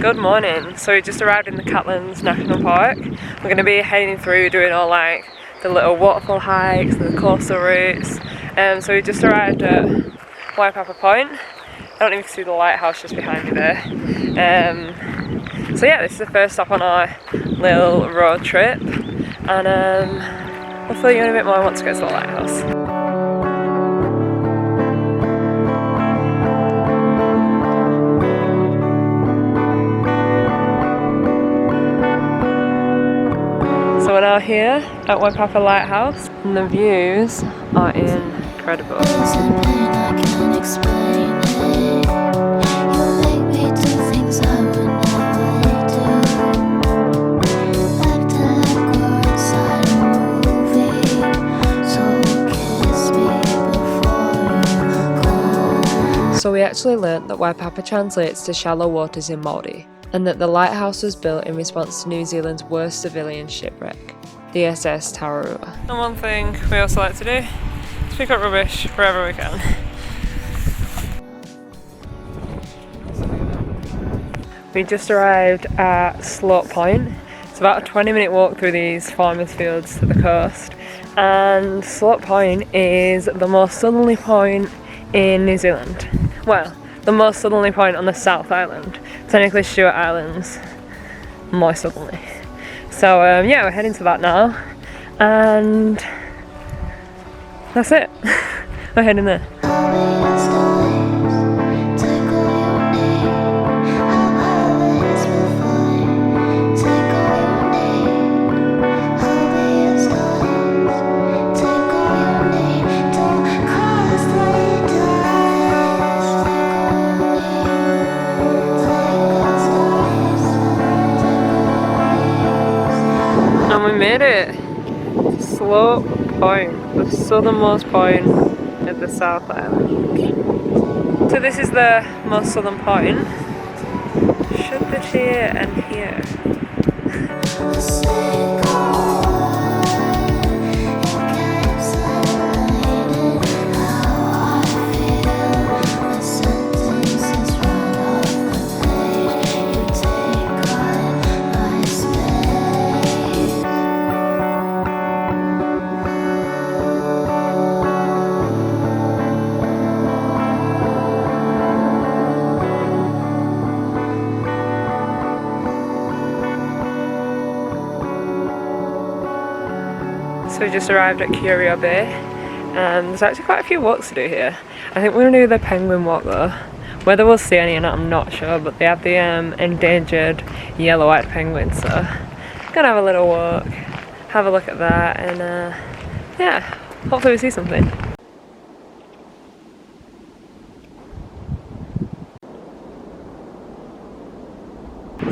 Good morning. So we just arrived in the Catlins National Park. We're going to be heading through doing all like the little waterfall hikes and the coastal routes. So we just arrived at Waipapa Point. I don't know if you can see the lighthouse just behind me there. So yeah, this is the first stop on our little road trip, and I'll fill you in a bit more once we get to the lighthouse. So we're now here at Waipapa Lighthouse and the views are incredible. So we actually learnt that Waipapa translates to shallow waters in Māori, and that the lighthouse was built in response to New Zealand's worst civilian shipwreck, the SS Tararua. And one thing we also like to do is pick up rubbish wherever we can. We just arrived at Slope Point. It's about a 20-minute walk through these farmers' fields to the coast, and Slope Point is the most southerly point in New Zealand. Well, the most southerly point on the South Island. Technically Stewart Island's more southerly. So yeah, we're heading to that now, and that's it. We're heading there. And we made it! Slope Point, the southernmost point of the South Island. So this is the most southern point. Should be here and here. So we just arrived at Curio Bay, and there's actually quite a few walks to do here. I think we're going to do the penguin walk though. Whether we'll see any or not, I'm not sure, but they have the endangered yellow-eyed penguin, so I'm going to have a little walk, have a look at that, and yeah, hopefully we see something.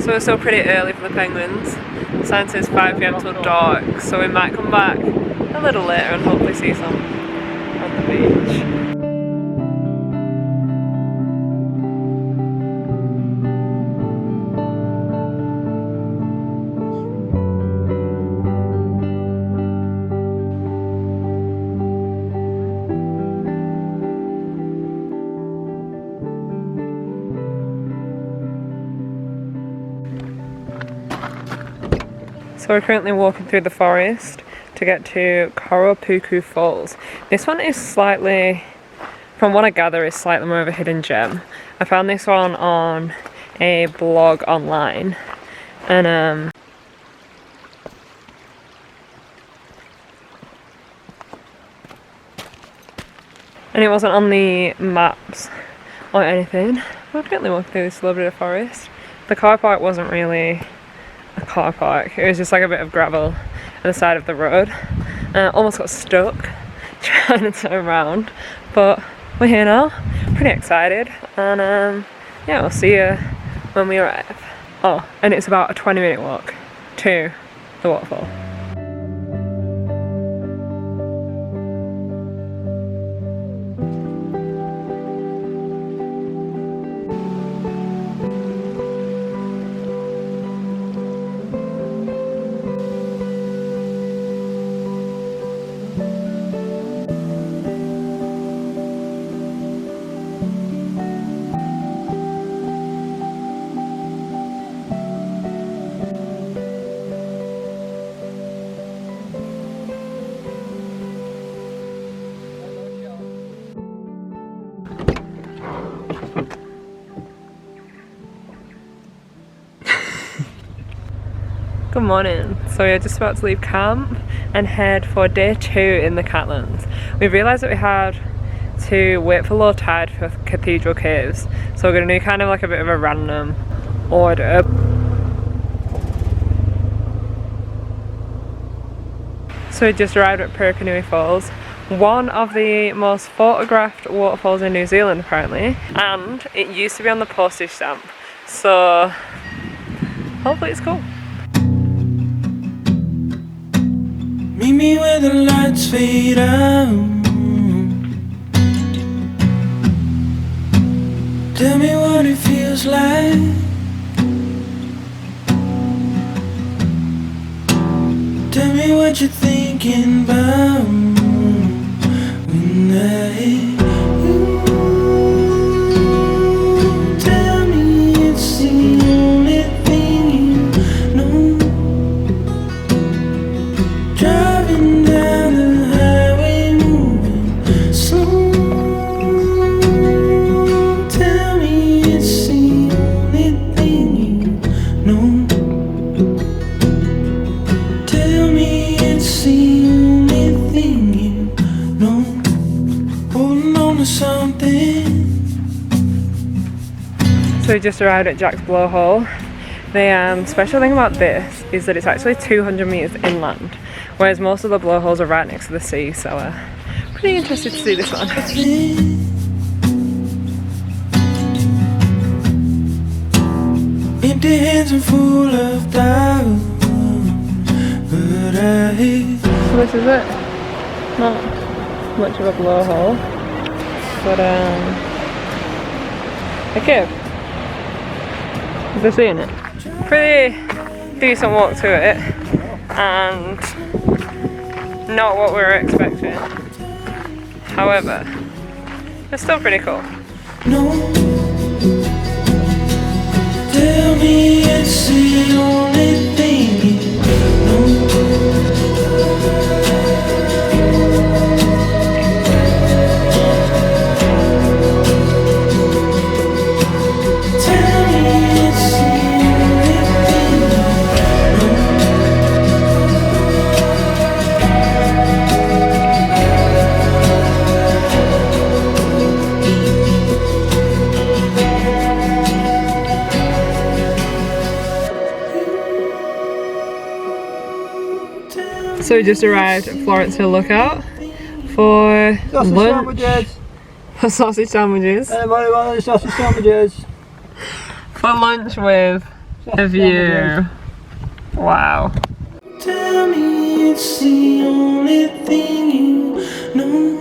So we're still pretty early for the penguins. The sign says 5 PM till dark, so we might come back a little later and hopefully see some on the beach. So we're currently walking through the forest to get to Koropuku Falls. This one is slightly, from what I gather, is slightly more of a hidden gem. I found this one on a blog online, and it wasn't on the maps or anything. We're currently walking through this little bit of forest. The car park wasn't really a car park, it was just like a bit of gravel at the side of the road. Almost got stuck trying to turn around, but we're here now, pretty excited, and yeah, we'll see you when we arrive. Oh, and it's about a 20-minute walk to the waterfall. Good morning. So we're just about to leave camp and head for day 2 in the Catlins. We realised that we had to wait for low tide for Cathedral Caves, so we're going to do kind of like a bit of a random order. So we just arrived at Purakaunui Falls, one of the most photographed waterfalls in New Zealand apparently, and it used to be on the postage stamp, so hopefully it's cool. Meet me where the lights fade out. Tell me what it feels like. Tell me what you're thinking about when I hit you. Tell me it's the only thing you know. Driving down the highway, moving slow. Tell me it's the only thing you know. Tell me it's the only thing you know. Holding on to something. So we just arrived at Jack's Blowhole. The special thing about this is that it's actually 200 metres inland, whereas most of the blowholes are right next to the sea, so pretty interested to see this one. Empty hands and full of doubt, but I hate. So this is it. Not much of a blowhole, but a cave. They're seeing it. Pretty decent walk through it, and not what we were expecting. However, it's still pretty cool. No, tell me it's the only thing you know. So we just arrived at Florence Hill Lookout for Sausage lunch. sandwiches. For sausage sandwiches. Anybody want any sausage sandwiches? For lunch with a view. Wow. Tell me it's the only thing you know.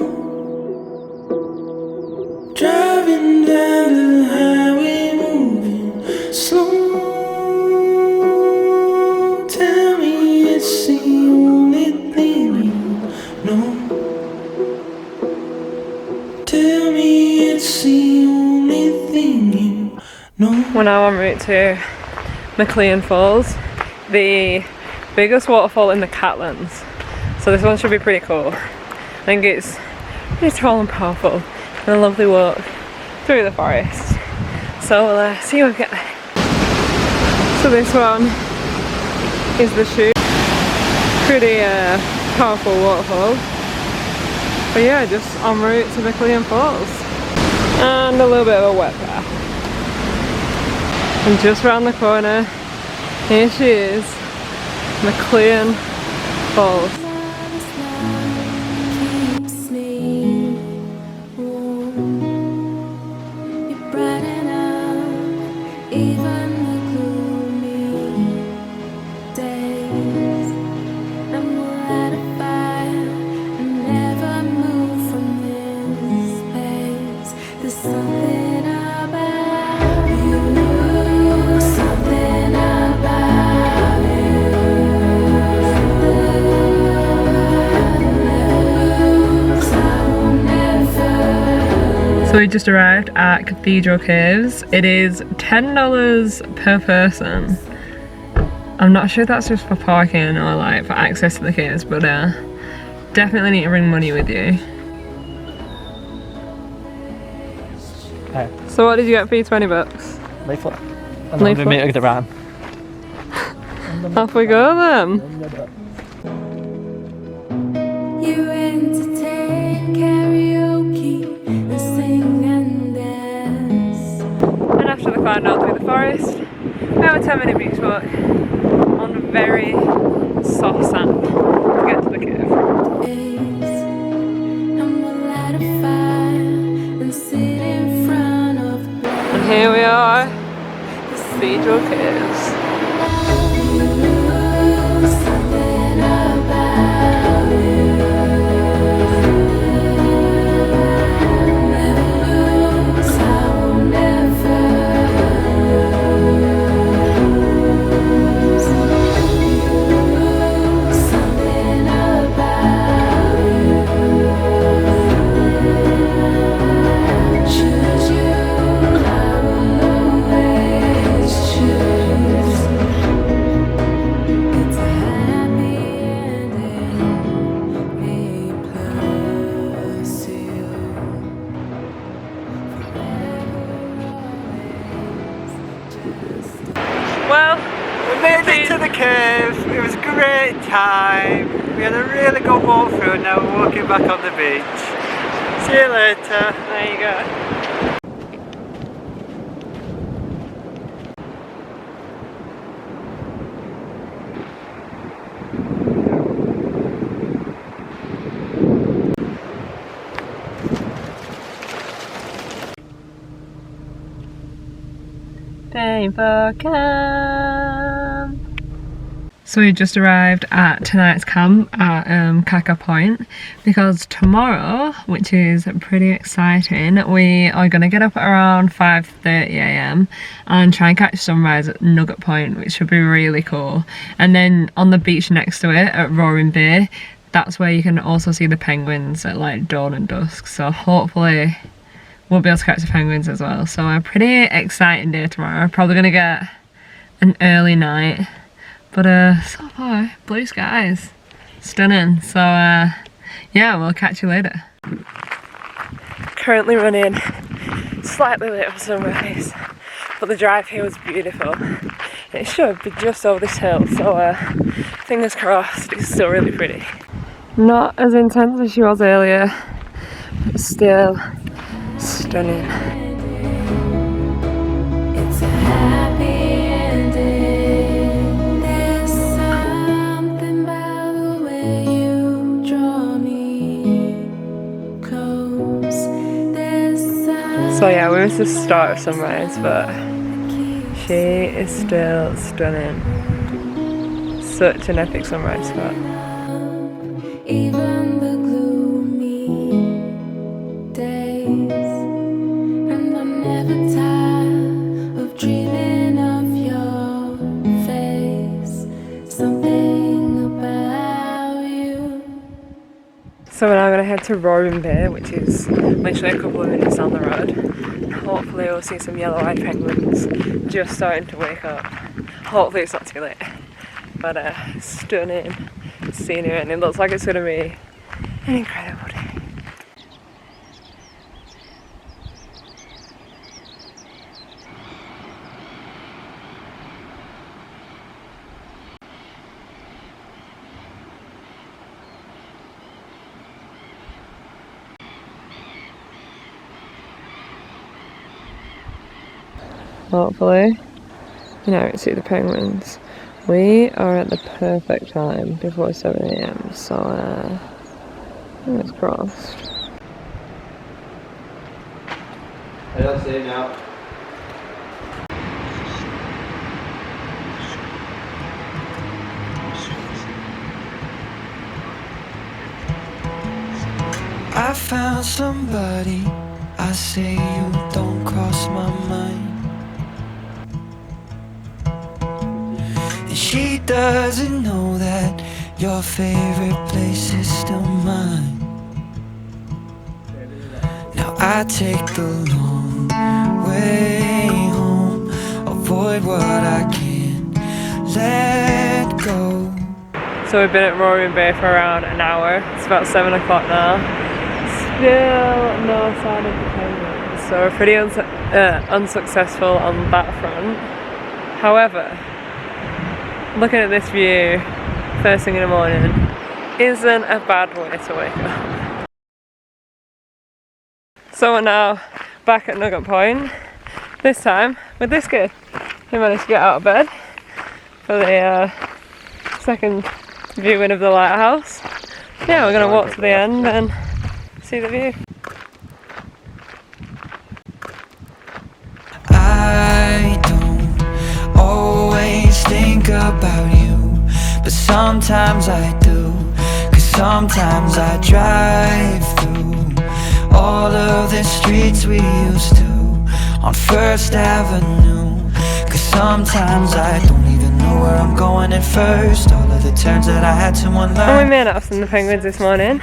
Driving down the highway, moving slow. Tell me it's the only thing you know. Tell me it's the only thing you know. We're now en route to McLean Falls, the biggest waterfall in the Catlins. So this one should be pretty cool. I think it's pretty tall and powerful, and a lovely walk through the forest. So we'll see you when we get there. So this one is the chute. Pretty powerful waterfall. But yeah, just en route to McLean Falls. And a little bit of a wet bath. And just round the corner, here she is, McLean Falls. So we just arrived at Cathedral Caves. It is $10 per person. I'm not sure if that's just for parking or like for access to the caves, but definitely need to bring money with you. So what did you get for your 20 bucks? Leaflet. And then we meet at the ram. Off we go then. You entertain karaoke and sing and dance. And after the climb down through the forest, we have a 10-minute beach walk on very soft sand to get to the cave. And we'll light a fire and sit in front of the And here we are, Cathedral Caves. something about you. Never lose, I will never lose. Something about you. Choose you, I will always choose. It's a happy ending, me plus you. Well, We made it to the cave. It was a great time. We had a really good walk through and now we're walking back on the beach. See you later. there you go. Painful camp. So we just arrived at tonight's camp at Kaka Point because tomorrow, which is pretty exciting, we are going to get up at around 5:30 AM and try and catch sunrise at Nugget Point, which should be really cool. And then on the beach next to it at Roaring Bay, that's where you can also see the penguins at like dawn and dusk. So hopefully we'll be able to catch the penguins as well. So a pretty exciting day tomorrow. Probably gonna get an early night, but so far blue skies, stunning. So yeah, we'll catch you later. Currently running slightly late for sunrise, but the drive here was beautiful. It should be just over this hill, so fingers crossed. It's still really pretty. Not as intense as she was earlier, but still stunning. It's a happy ending. There's something about the way you draw me close. There's something. So yeah, we missed the start of sunrise, but she is still stunning. Such an epic sunrise spot. Even the gloomy days, and I'm never tired of dreaming of your face. Something about you. So we're now going to head to Roaring Bay, which is literally a couple of minutes down the road. Hopefully we'll see some yellow-eyed penguins just starting to wake up. Hopefully it's not too late. But stunning scenery, and it looks like it's going to be an incredible day. Hopefully, you know, see the penguins. We are at the perfect time before 7 AM, so fingers crossed. I don't see it now. I found somebody, I say you don't cross my mind. And she doesn't know that your favorite place is still mine. Now I take the long way home, avoid what I can't let go. So we've been at Roaring Bay for around an hour. It's about 7 o'clock now. Still no sign of the penguins. So we're pretty unsuccessful on that front. However, looking at this view first thing in the morning isn't a bad way to wake up. So we're now back at Nugget Point, this time with this kid. He managed to get out of bed for the second viewing of the lighthouse. Yeah, we're going to walk to the end and see the view. I don't always think about you, but sometimes I do. Cause sometimes I drive through all of the streets we used to on First Avenue. Cause sometimes I don't even know where I'm going at first. All of the turns that I had to unlearn. And we may not have seen the penguins this morning,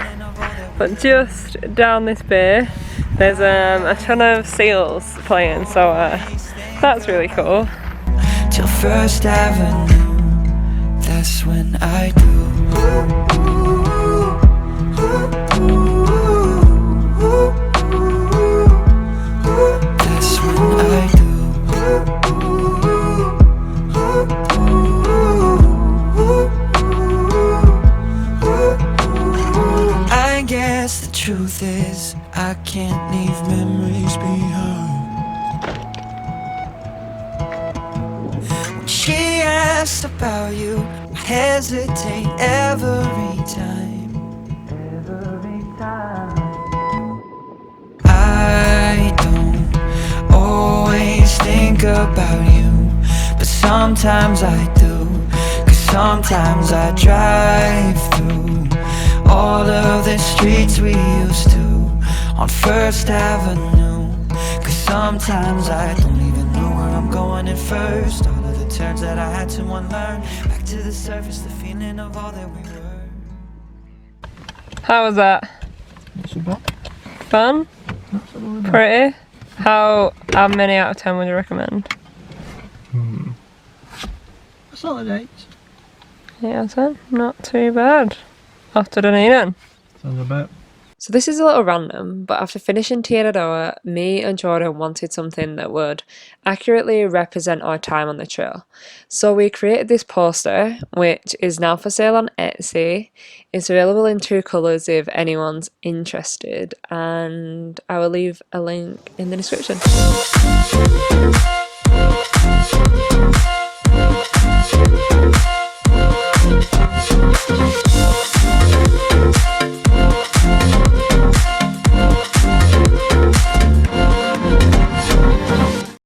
but just down this bay there's a ton of seals playing, so that's really cool. Till First Avenue, that's when I do. That's when I do. I guess the truth is I can't leave memories behind. When she asks about you, I hesitate every time. I don't always think about you, but sometimes I do. Cause sometimes I drive through all of the streets we used to on First Avenue. Cause sometimes I don't even know where I'm going at first. All of the turns that I had to unlearn. Back to the surface, the feeling of all that we were. How was that? Not so bad. Fun? Absolutely not. Pretty? How many out of 10 would you recommend? Solid 8. Yeah, out of 10. Not too bad. After Dunedin. Sounds about. So this is a little random, but after finishing Tiaradoa, me and Jordan wanted something that would accurately represent our time on the trail. So we created this poster, which is now for sale on Etsy. It's available in 2 colours if anyone's interested, and I will leave a link in the description.